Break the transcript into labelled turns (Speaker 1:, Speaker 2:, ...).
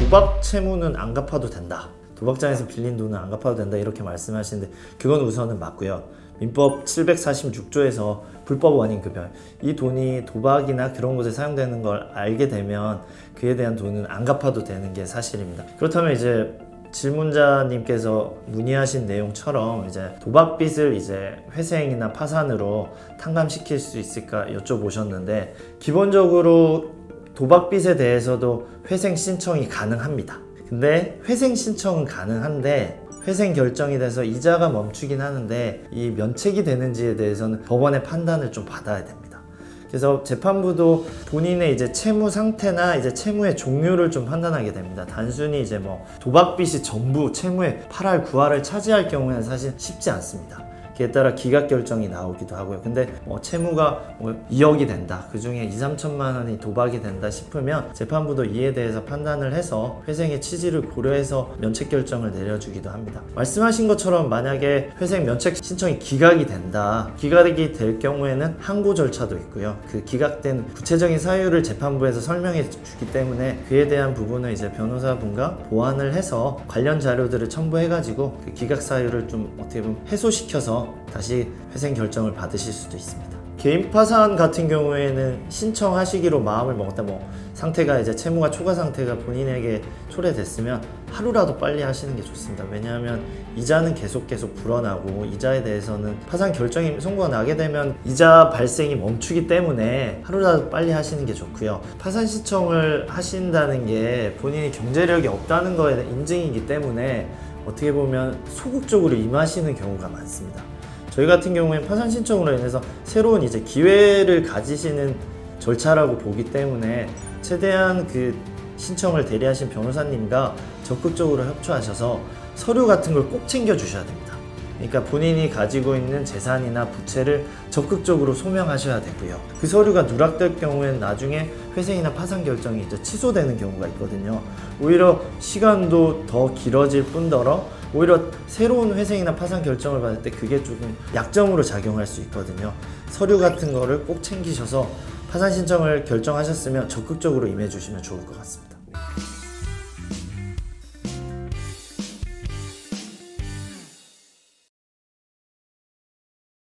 Speaker 1: 도박 채무는 안 갚아도 된다, 도박장에서 빌린 돈은 안 갚아도 된다 이렇게 말씀하시는데 그건 우선은 맞고요. 민법 746조에서 불법 원인급여, 이 돈이 도박이나 그런 곳에 사용되는 걸 알게 되면 그에 대한 돈은 안 갚아도 되는 게 사실입니다. 그렇다면 이제 질문자님께서 문의하신 내용처럼 이제 도박빚을 이제 회생이나 파산으로 탕감시킬 수 있을까 여쭤보셨는데, 기본적으로 도박빚에 대해서도 회생 신청이 가능합니다. 근데 회생 신청은 가능한데 회생 결정이 돼서 이자가 멈추긴 하는데 이 면책이 되는지에 대해서는 법원의 판단을 좀 받아야 됩니다. 그래서 재판부도 본인의 이제 채무 상태나 이제 채무의 종류를 좀 판단하게 됩니다. 단순히 이제 뭐 도박빚이 전부 채무의 8할 9할을 차지할 경우에는 사실 쉽지 않습니다. 그에 따라 기각 결정이 나오기도 하고요. 근데 채무가 2억이 된다, 그 중에 2, 3천만 원이 도박이 된다 싶으면 재판부도 이에 대해서 판단을 해서 회생의 취지를 고려해서 면책 결정을 내려주기도 합니다. 말씀하신 것처럼 만약에 회생 면책 신청이 기각이 된다, 기각이 될 경우에는 항고 절차도 있고요. 그 기각된 구체적인 사유를 재판부에서 설명해 주기 때문에 그에 대한 부분은 이제 변호사분과 보완을 해서 관련 자료들을 첨부해가지고 그 기각 사유를 좀 어떻게 보면 해소시켜서 다시 회생 결정을 받으실 수도 있습니다. 개인 파산 같은 경우에는 신청하시기로 마음을 먹었다, 상태가 이제 채무가 초과 상태가 본인에게 초래됐으면 하루라도 빨리 하시는 게 좋습니다. 왜냐하면 이자는 계속 불어나고 이자에 대해서는 파산 결정이 선고가 나게 되면 이자 발생이 멈추기 때문에 하루라도 빨리 하시는 게 좋고요. 파산 신청을 하신다는 게 본인이 경제력이 없다는 거에 대한 인증이기 때문에 어떻게 보면 소극적으로 임하시는 경우가 많습니다. 저희 같은 경우엔 파산 신청으로 인해서 새로운 이제 기회를 가지시는 절차라고 보기 때문에 최대한 그 신청을 대리하신 변호사님과 적극적으로 협조하셔서 서류 같은 걸 꼭 챙겨 주셔야 됩니다. 그러니까 본인이 가지고 있는 재산이나 부채를 적극적으로 소명하셔야 되고요. 그 서류가 누락될 경우에는 나중에 회생이나 파산 결정이 이제 취소되는 경우가 있거든요. 오히려 시간도 더 길어질 뿐더러 오히려 새로운 회생이나 파산 결정을 받을 때 그게 조금 약점으로 작용할 수 있거든요. 서류 같은 거를 꼭 챙기셔서 파산 신청을 결정하셨으면 적극적으로 임해 주시면 좋을 것 같습니다.